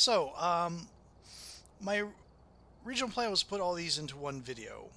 So, my original plan was to put all these into one video,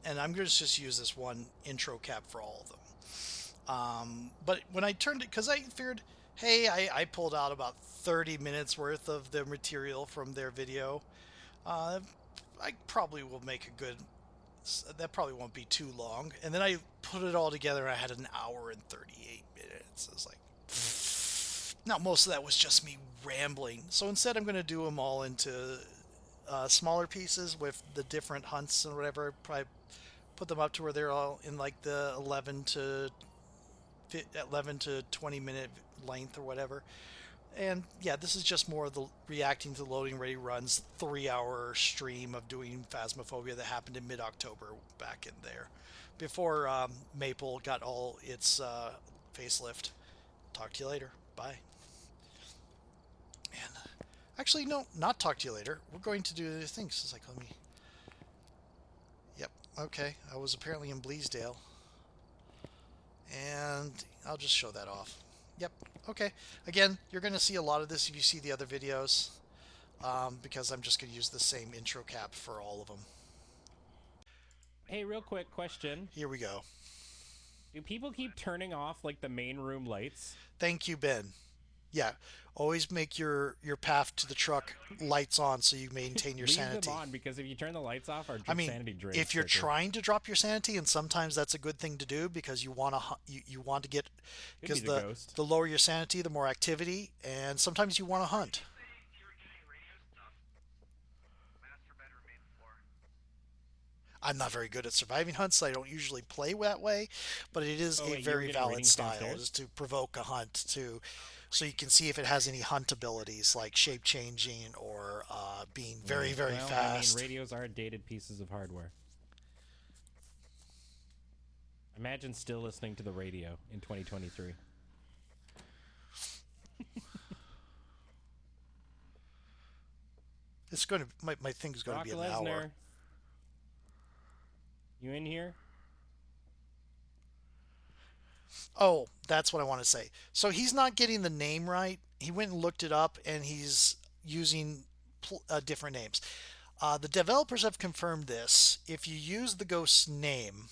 and I'm going to just use this one intro cap for all of them. But when I turned it, because I figured, hey, I pulled out about 30 minutes worth of the material from their video. Uh, I probably will make a good, that probably won't be too long. And then I put it all together, and I had an hour and 38 minutes. I was like, now most of that was just me rambling. So instead, I'm going to do them all into smaller pieces with the different hunts and whatever. Probably put them up to where they're all in like the 11 to 20 minute length or whatever. And yeah, this is just more of the reacting to loading ready runs 3 hour stream of doing Phasmophobia that happened in mid October back in there before Maple got all its facelift. Talk to you later. Bye. And actually, no, not talk to you later. We're going to do the things. It's like, let me. Yep. Okay. I was apparently in Bleasdale. And I'll just show that off. Yep. Okay. Again, you're going to see a lot of this if you see the other videos, because I'm just going to use the same intro cap for all of them. Hey, real quick question. Here we go. Do people keep turning off like the main room lights? Thank you, Ben. Yeah, always make your path to the truck lights on so you maintain your Leave them sanity. on because if you turn the lights off, our I mean, sanity drains if you're quicker. trying to drop your sanity, and sometimes that's a good thing to do because you want to you want to get Could be because the ghost. the lower your sanity, the more activity, and sometimes you want to hunt. I'm not very good at surviving hunts, so I don't usually play that way, but it is Oh a wait, you were very getting valid ratings style downstairs? is to provoke a hunt to so you can see if it has any hunt abilities like shape changing or being very very Well, I mean, fast. radios are dated pieces of hardware. Imagine still listening to the radio in 2023. It's going to my thing's going to Brock be an hour. Lesnar, you in here? Oh, that's what I want to say. So he's not getting the name right. He went and looked it up, and he's using different names. The developers have confirmed this. If you use the ghost's name,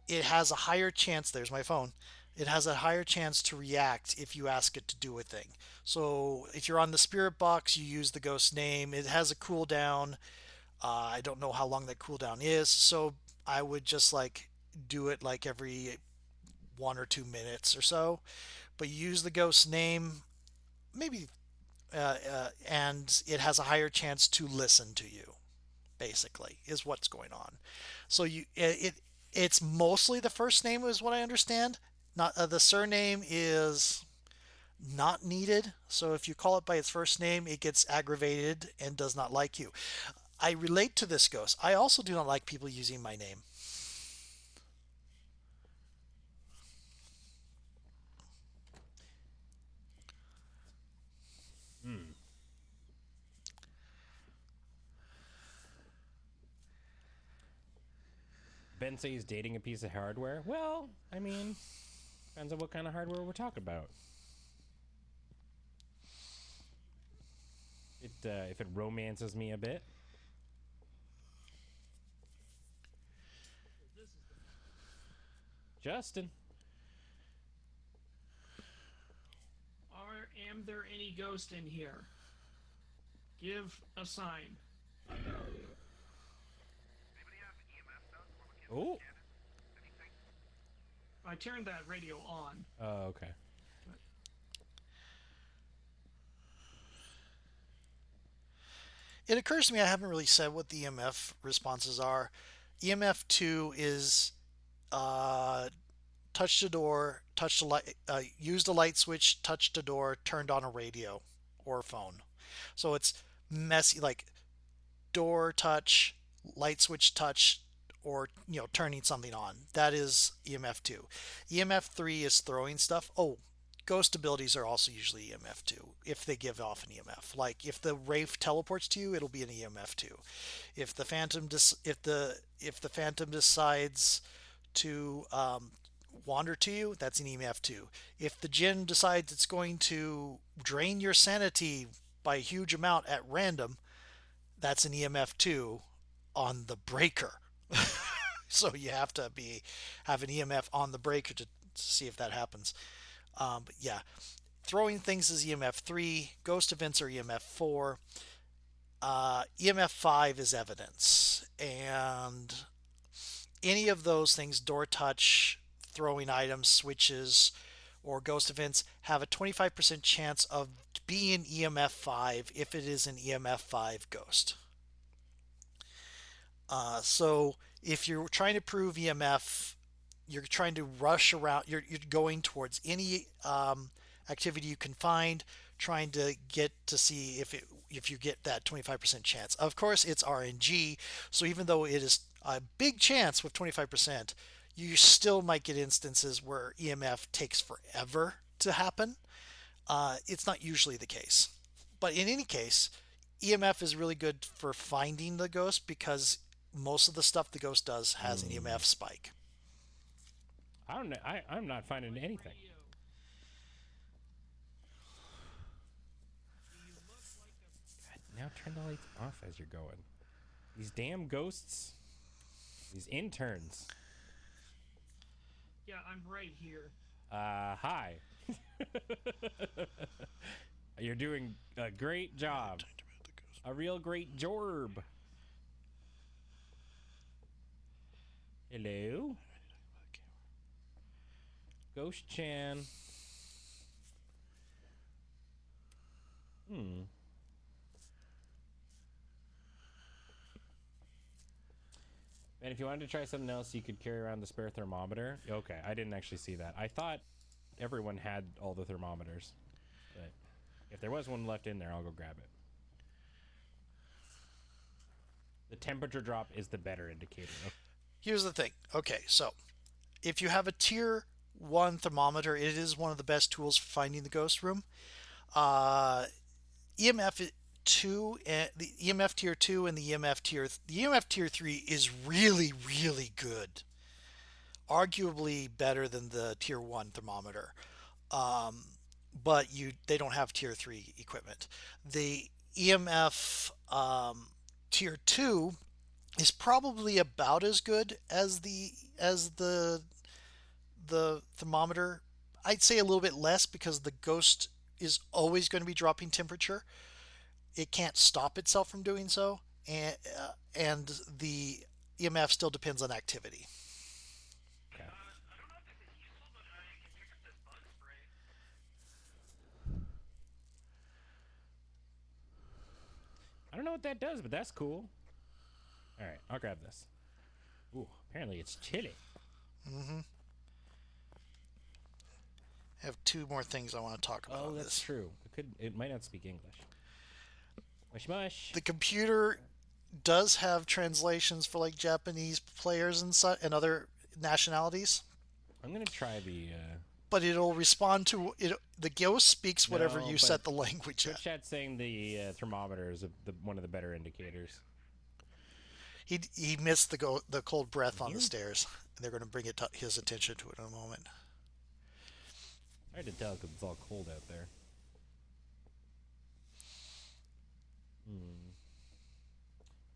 it has a higher chance. There's my phone. It has a higher chance to react if you ask it to do a thing. So if you're on the spirit box, you use the ghost name. It has a cooldown. I don't know how long that cooldown is, so I would just like do it like every 1 or 2 minutes or so. But you use the ghost name, maybe, and it has a higher chance to listen to you. Basically, is what's going on. So it's mostly the first name is what I understand. Not the surname is not needed. So if you call it by its first name, it gets aggravated and does not like you. I relate to this ghost. I also do not like people using my name. Hmm. Ben says he's dating a piece of hardware. Well, I mean, depends on what kind of hardware we're talking about. If it romances me a bit. Justin. Am there any ghost in here? Give a sign. Oh. I turned that radio on. Oh, okay. It occurs to me I haven't really said what the EMF responses are. EMF 2 is uh, touch the door, touch the light, used a light switch, touched a door, turned on a radio or phone. So it's messy, like door touch, light switch touch, or turning something on. That is EMF 2. EMF 3 is throwing stuff. Oh, ghost abilities are also usually EMF 2 if they give off an EMF. Like if the Wraith teleports to you, it'll be an EMF 2. If the Phantom if the Phantom decides to wander to you, that's an EMF 2. If the Jinn decides it's going to drain your sanity by a huge amount at random, that's an EMF2 on the breaker. So you have to have an EMF on the breaker to see if that happens. But yeah, throwing things is EMF3, ghost events are EMF4, EMF5 is evidence. And any of those things, door touch, throwing items, switches, or ghost events, have a 25% chance of being EMF 5 if it is an EMF 5 ghost. So if you're trying to prove EMF, you're trying to rush around, you're going towards any activity you can find, trying to get to see if you get that 25% chance. Of course, it's RNG, so even though it is a big chance with 25%, you still might get instances where EMF takes forever to happen. It's not usually the case. But in any case, EMF is really good for finding the ghost because most of the stuff the ghost does has an EMF spike. I don't know. I'm not finding Wait for anything. you. You look like a Now turn the lights off as you're going. These damn ghosts. These interns. yeah, I'm right here. Hi. You're doing a great job. A real great jorb. Hello? Ghost Chan. And if you wanted to try something else, you could carry around the spare thermometer. Okay, I didn't actually see that. I thought everyone had all the thermometers. But if there was one left in there, I'll go grab it. The temperature drop is the better indicator. Here's the thing. Okay, so if you have a tier 1 thermometer, it is one of the best tools for finding the ghost room. EMF 2 and the EMF tier 2 and the EMF tier 3 is really really good. Arguably better than the tier 1 thermometer. But they don't have tier 3 equipment. The EMF tier 2 is probably about as good as the thermometer. I'd say a little bit less because the ghost is always going to be dropping temperature. It can't stop itself from doing so, and the EMF still depends on activity. Okay. I don't know if this is useful, but I can pick up this bug spray. I don't know what that does, but that's cool. All right, I'll grab this. Ooh, apparently it's chilly. I have two more things I want to talk about Oh, on that's this. true. It might not speak English. Mush mush. The computer does have translations for like Japanese players and other nationalities, I'm gonna try the. but it'll respond to it. The ghost speaks whatever No, you but set the language Twitch at. chat saying the thermometer is one of the better indicators. He missed the cold breath on the Here? stairs. They're going to bring his attention to it in a moment. It's hard to tell because it's all cold out there.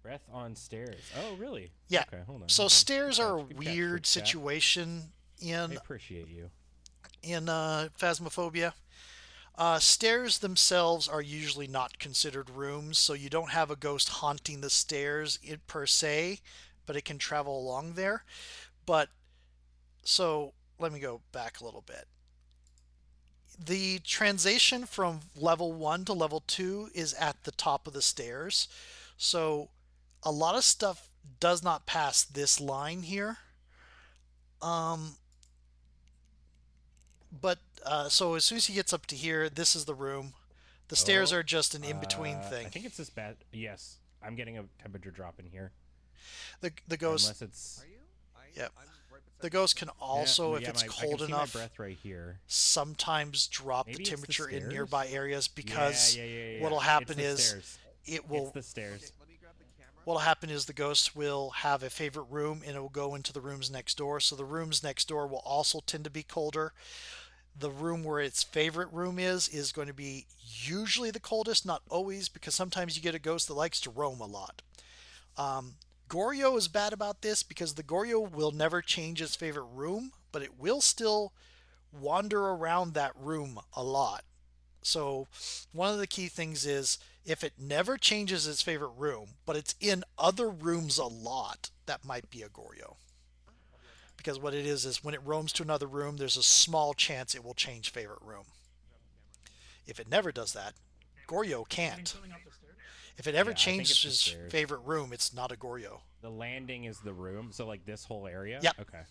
Breath on stairs. Oh, really? Yeah. Okay, hold on. So hold on. stairs Good are a catch, good catch, weird Twitch chat. situation I in appreciate you. Phasmophobia. Stairs themselves are usually not considered rooms, so you don't have a ghost haunting the stairs per se, but it can travel along there. But so let me go back a little bit. The transition from level 1 to level 2 is at the top of the stairs. So a lot of stuff does not pass this line here. But so as soon as he gets up to here, this is the room. The stairs Oh, are just an in-between I thing. think it's this bad. Yes, I'm getting a temperature drop in here. The ghost, Unless it's. Are you? yep. I'm right beside The you. ghost can also, yeah, if it's I cold can see enough, my breath right here. sometimes drop Maybe the it's the temperature in stairs? nearby areas because Yeah. what'll It's happen the is stairs. it It's will the stairs. Let me grab the camera. what'll happen is the ghost will have a favorite room and it will go into the rooms next door. So the rooms next door will also tend to be colder. the room where its favorite room is going to be usually the coldest, not always, because sometimes you get a ghost that likes to roam a lot. Goryo is bad about this because the Goryo will never change its favorite room, but it will still wander around that room a lot. So, one of the key things is if it never changes its favorite room, but it's in other rooms a lot, that might be a Goryo. Because what it is when it roams to another room, there's a small chance it will change favorite room. If it never does that, Goryo Getting can't. something up the stairs. If it ever Yeah, I think it's the changes stairs. favorite room, it's not a Goryo. The landing is the room, so like this whole area. Yep. Okay.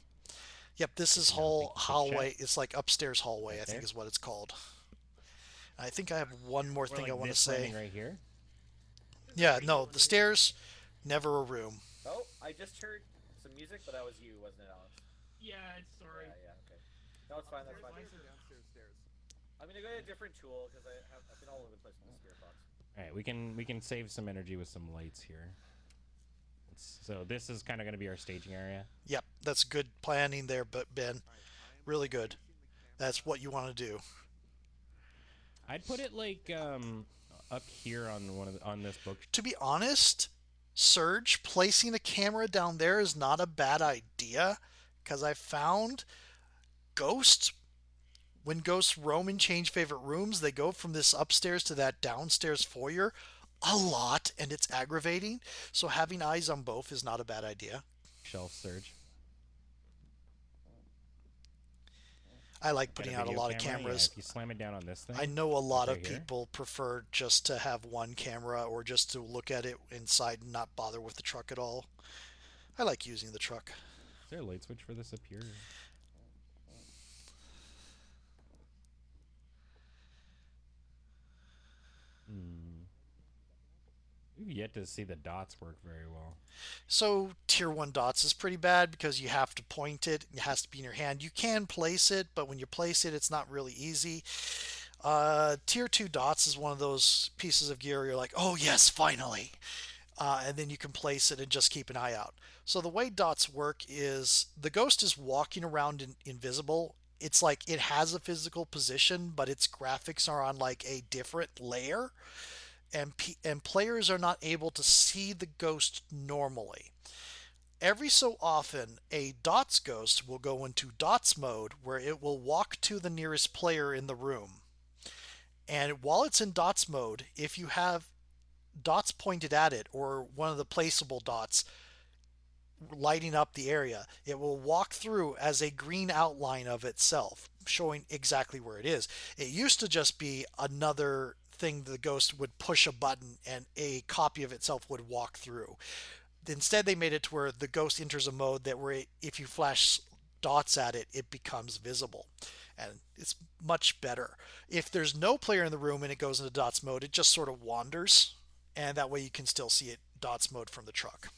Yep, this Good is to know. Thank whole you, Switch Chat. hallway. It's like upstairs hallway, Right I think there. is what it's called. I think I have one more Or thing I like want to this say. landing right here. Yeah, no, the stairs, never a room. Oh, I just heard some music, but that was you, wasn't it, Alex? Yeah, it's sorry. Yeah, yeah, okay. No, it's fine, that's fine. I'm gonna go to a different tool because I've been all over the place with the spirit box. All right, we can save some energy with some lights here. So this is kind of going to be our staging area. Yep, that's good planning there, but Ben, really good. That's what you want to do. I'd put it like up here on on this book. To be honest, Surge, placing a camera down there is not a bad idea because I found ghosts, when ghosts roam and change favorite rooms, they go from this upstairs to that downstairs foyer a lot and it's aggravating. So having eyes on both is not a bad idea. Shelf Surge. I like Got a putting out a video lot of camera? Yeah, cameras. if you slam it down on this thing. I know a like lot right of here. people prefer just to have one camera or just to look at it inside and not bother with the truck at all. I like using the truck. Is there a light switch for this up here? Hmm. We've yet to see the dots work very well. So tier 1 dots is pretty bad because you have to point it. It has to be in your hand. You can place it, but when you place it, it's not really easy. Tier 2 dots is one of those pieces of gear you're like, oh yes, finally. And then you can place it and just keep an eye out. So the way dots work is the ghost is walking around invisible. It's like it has a physical position, but its graphics are on like a different layer, and players are not able to see the ghost normally. Every so often, a dots ghost will go into dots mode where it will walk to the nearest player in the room. And while it's in dots mode, if you have dots pointed at it or one of the placeable dots lighting up the area, it will walk through as a green outline of itself, showing exactly where it is. It used to just be another thing the ghost would push a button and a copy of itself would walk through. Instead, they made it to where the ghost enters a mode that where if you flash dots at it, it becomes visible. And it's much better. If there's no player in the room and it goes into dots mode, it just sort of wanders, and that way you can still see it dots mode from the truck.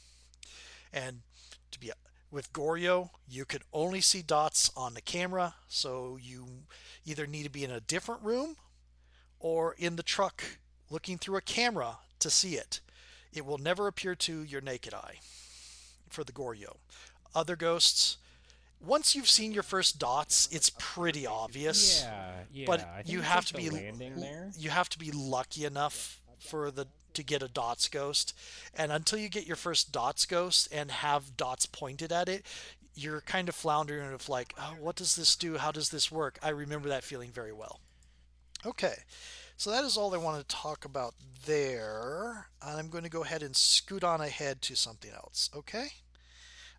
And to be with Goryo, you can only see dots on the camera, so you either need to be in a different room or in the truck looking through a camera to see it. It will never appear to your naked eye for the Goryo. Other ghosts, once you've seen your first dots, it's pretty obvious. Yeah, yeah. But I think you it's have like to the be landing there. you have to be lucky enough for the to get a dots ghost, and until you get your first dots ghost and have dots pointed at it, you're kind of floundering of like, oh, what does this do? How does this work? I remember that feeling very well. Okay, so that is all I want to talk about there. I'm going to go ahead and scoot on ahead to something else. Okay.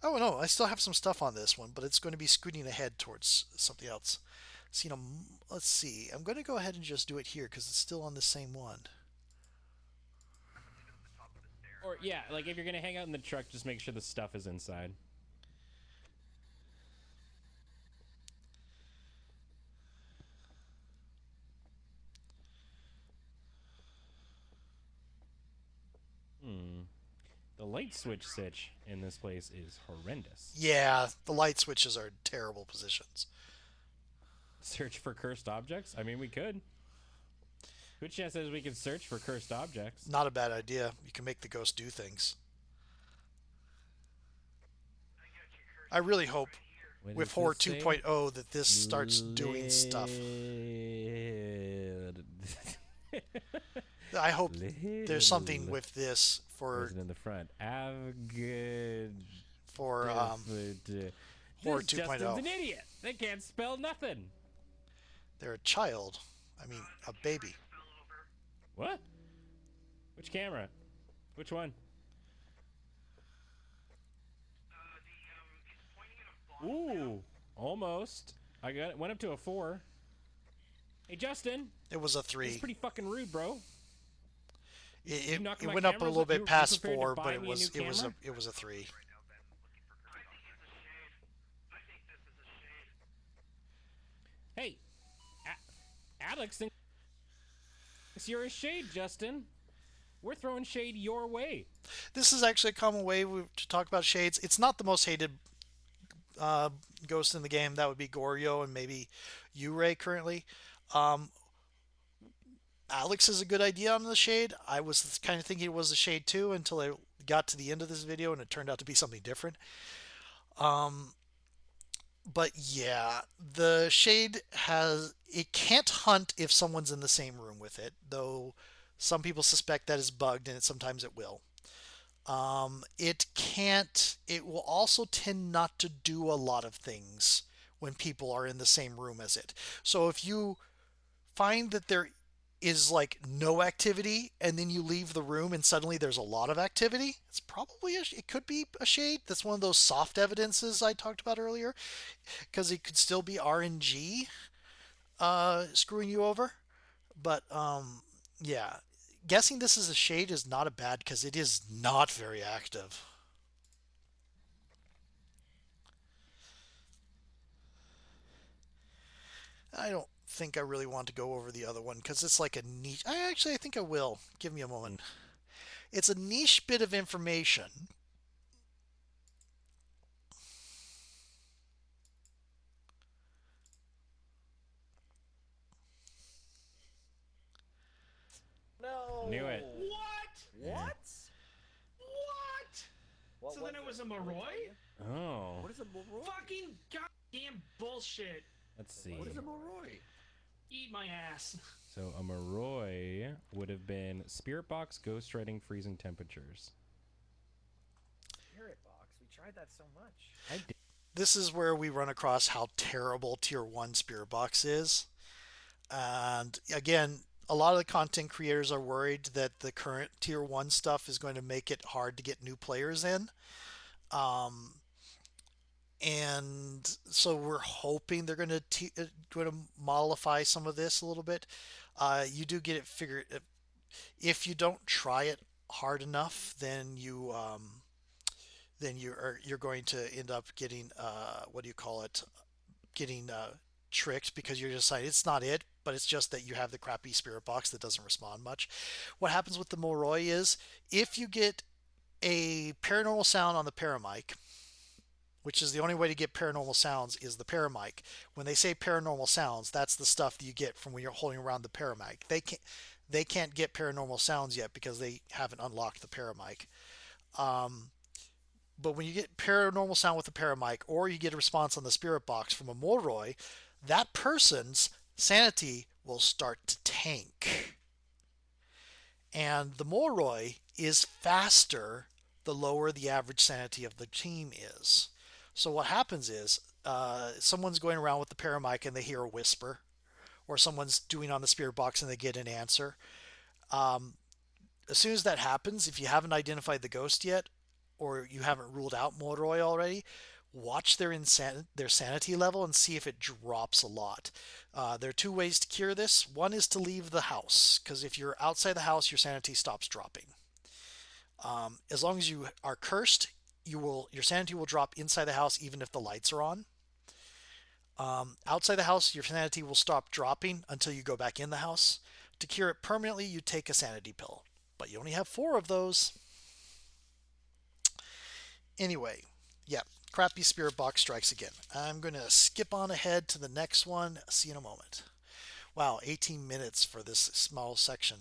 Oh no, I still have some stuff on this one, but it's going to be scooting ahead towards something else. So, let's see. I'm going to go ahead and just do it here because it's still on the same one. Or yeah, like if you're gonna hang out in the truck, just make sure the stuff is inside. Hmm. The light switch sitch in this place is horrendous. Yeah, the light switches are terrible positions. Search for cursed objects? I mean, we could. Good chance says we could search for cursed objects. Not a bad idea. You can make the ghost do things. I really hope What with does horror this say? 2.0 that this starts doing stuff. I hope there's something Little. with this Where's it in the front? Have good. for horror This Justin's 2.0. an idiot. They can't spell nothing. They're a child. I mean, a baby. What? Which camera? Which one? Ooh, almost. I got it. Went up to a 4. Hey, Justin. It was a This is 3. pretty fucking rude, bro. It, it, knocking it my went up a cameras little up? bit You past prepared to 4, buy but it me a was new it was a camera? it was a 3. Hey, Alex thinks you're a shade, Justin. We're throwing shade your way. This is actually a common way to talk about shades. It's not the most hated uh, ghost in the game. That would be Goryo and maybe Ray currently. Um, Alex is a good idea on the shade. I was kind of thinking it was a shade too until I got to the end of this video and it turned out to be something different. Um, but yeah, the shade it can't hunt if someone's in the same room with it, though some people suspect that is bugged and sometimes it will. It can't, it will also tend not to do a lot of things when people are in the same room as it. So if you find that there is like no activity and then you leave the room and suddenly there's a lot of activity, it's probably it could be a shade. That's one of those soft evidences I talked about earlier because it could still be RNG screwing you over. But yeah, guessing this is a shade is not a bad because it is not very active. I don't think I really want to go over the other one because it's like a niche. I think I will. Give me a moment. It's a niche bit of information. No. Knew it. What? What? What? So then it was a Moroi? Oh. What is a Moroi? Fucking goddamn bullshit. Let's see. What is a Moroi? Eat my ass. So a Moroi would have been Spirit Box, Ghost Writing, Freezing Temperatures. Spirit box. We tried that so much. I did. This is where we run across how terrible Tier 1 Spirit Box is. And again, a lot of the content creators are worried that the current Tier 1 stuff is going to make it hard to get new players in. Um, and so we're hoping they're going to modify some of this a little bit. You do get it figured. If you don't try it hard enough, then you're going to end up getting what do you call it? Getting tricked because you're just like it's not it, but it's just that you have the crappy spirit box that doesn't respond much. What happens with the Moroi is if you get a paranormal sound on the paramic, which is the only way to get paranormal sounds is the paramic. When they say paranormal sounds, that's the stuff that you get from when you're holding around the paramic. They can't get paranormal sounds yet because they haven't unlocked the paramic. Um, but when you get paranormal sound with the paramic, or you get a response on the spirit box from a Moroi, that person's sanity will start to tank. And the Moroi is faster the lower the average sanity of the team is. So what happens is someone's going around with the paramic and they hear a whisper, or someone's doing on the spirit box and they get an answer. Um, as soon as that happens, if you haven't identified the ghost yet, or you haven't ruled out Moroi already, watch their sanity level and see if it drops a lot. There are two ways to cure this. One is to leave the house, because if you're outside the house, your sanity stops dropping. As long as you are cursed, your sanity will drop inside the house even if the lights are on. Outside the house, your sanity will stop dropping until you go back in the house. To cure it permanently, you take a sanity pill, but you only have 4 of those. Anyway, yeah, crappy spirit box strikes again. I'm going to skip on ahead to the next one. See you in a moment. Wow, 18 minutes for this small section.